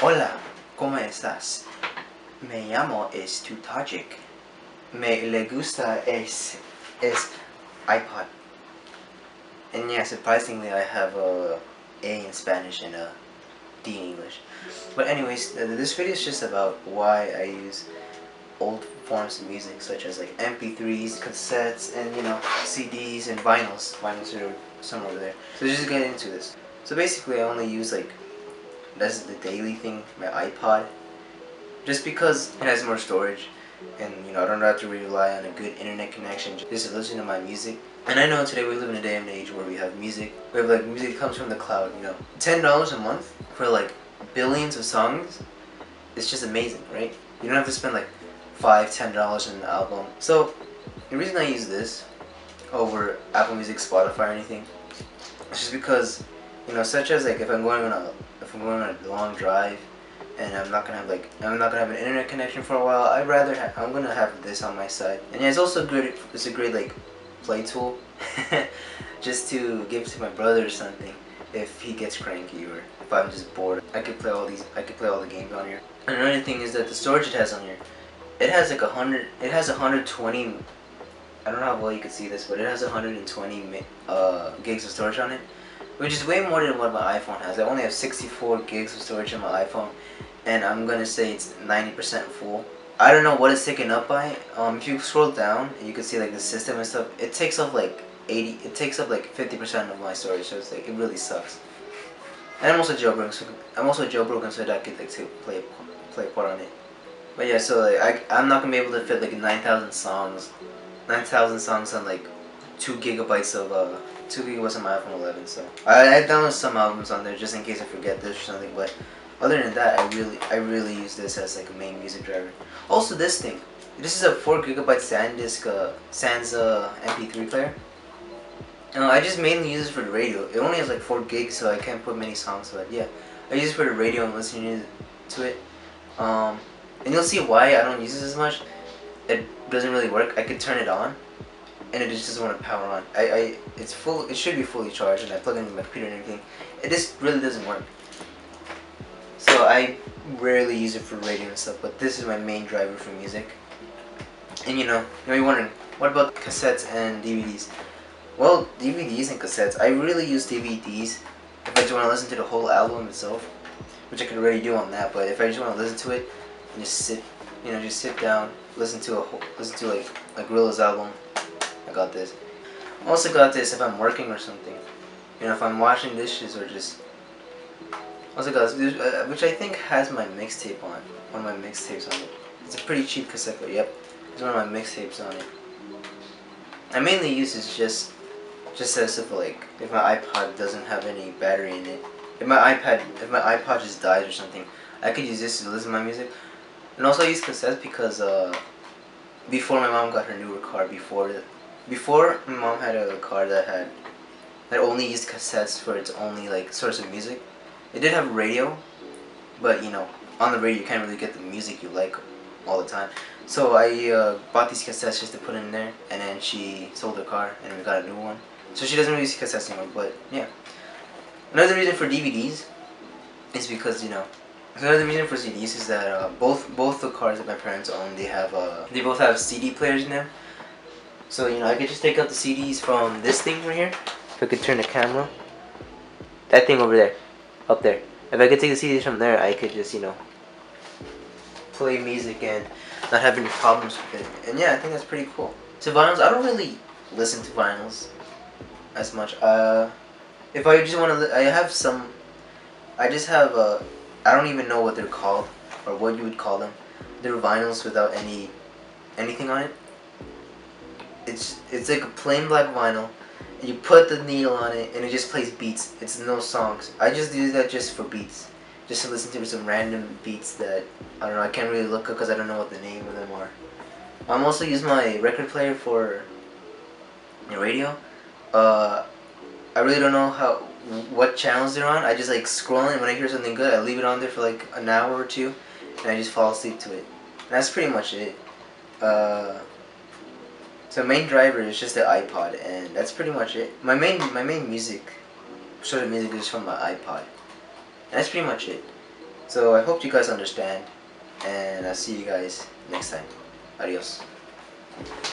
Hola, ¿cómo estás? Me llamo es Tajik. Me le gusta es iPod. And yeah, surprisingly, I have a A in Spanish and a D in English. But anyways, this video is just about why I use old forms of music such as like MP3s, cassettes, and CDs and vinyls. Vinyls are somewhere over there. So just get into this. So basically, I only use like that's the daily thing, my iPod, just because it has more storage, and I don't have to rely on a good internet connection just to listen to my music. And I know today we live in a day and age where we have music. We have like music comes from the cloud. $10 a month for like billions of songs. It's just amazing, right? You don't have to spend like $5, $10 on an album. So the reason I use this over Apple Music, Spotify, or anything, it's just because such as like if I'm going on a long drive and I'm not gonna have an internet connection for a while, I'm gonna have this on my side. And yeah, it's also good. It's a great like play tool, just to give to my brother or something if he gets cranky or if I'm just bored. I could play all the games on here. And another thing is that the storage it has on here, it has like 100. It has 120. I don't know how well you can see this, but it has 120 gigs of storage on it, which is way more than what my iPhone has. I only have 64 gigs of storage on my iPhone, and I'm gonna say it's 90% full. I don't know what it's taken up by. If you scroll down, you can see like the system and stuff. It takes up like 80. It takes up like 50% of my storage, so it's like it really sucks. And I'm also jailbroken, so that I could like to play a part on it. But yeah, so like I'm not gonna be able to fit like 9,000 songs on like 2 gigabytes of 2 gigabytes on my iPhone 11. So I downloaded some albums on there just in case I forget this or something. But other than that, I really use this as like a main music driver. Also, this thing. This is a 4 gigabyte SanDisk Sansa MP3 player. I just mainly use it for the radio. It only has like 4 gigs, so I can't put many songs. But yeah, I use it for the radio and listening to it. And you'll see why I don't use this as much. It doesn't really work. I could turn it on, and it just doesn't want to power on. It's full. It should be fully charged, and I plug it into my computer and everything. It just really doesn't work. So I rarely use it for radio and stuff. But this is my main driver for music. And you're wondering, what about cassettes and DVDs? Well, DVDs and cassettes, I really use DVDs if I just want to listen to the whole album itself, which I could already do on that. But if I just want to listen to it and just sit down, listen to like Gorillaz album, I got this. I also got this if I'm working or something. If I'm washing dishes or just. Also got this, which I think has my mixtape on. One of my mixtapes on it. It's a pretty cheap cassette, but yep, there's one of my mixtapes on it. I mainly use this just as if like if my iPod doesn't have any battery in it. If my iPod just dies or something, I could use this to listen to my music. And also I use cassettes because before my mom got her newer car, before my mom had a car that only used cassettes for its only like source of music. It did have a radio, but on the radio you can't really get the music you like all the time. So I bought these cassettes just to put in there, and then she sold her car and we got a new one. So she doesn't really use cassettes anymore. But yeah, another reason for DVDs is because another reason for CDs is that both the cars that my parents own, they both have CD players in them. So I could just take out the CDs from this thing right here. If I could turn the camera, that thing over there, up there. If I could take the CDs from there, I could just play music and not have any problems with it. And yeah, I think that's pretty cool. So vinyls, I don't really listen to vinyls as much. If I just want to, I have some. I just have I don't even know what they're called or what you would call them. They're vinyls without anything on it. It's like a plain black vinyl. And you put the needle on it and it just plays beats. It's no songs. I just do that just for beats. Just to listen to some random beats that I don't know. I can't really look up because I don't know what the name of them are. I'm also use my record player for radio. I really don't know what channels they're on. I just like scrolling, and when I hear something good, I leave it on there for like an hour or two, and I just fall asleep to it. And that's pretty much it. So main driver is just the iPod, and that's pretty much it. My main music, sort of music, is from my iPod. And that's pretty much it. So I hope you guys understand, and I'll see you guys next time. Adios.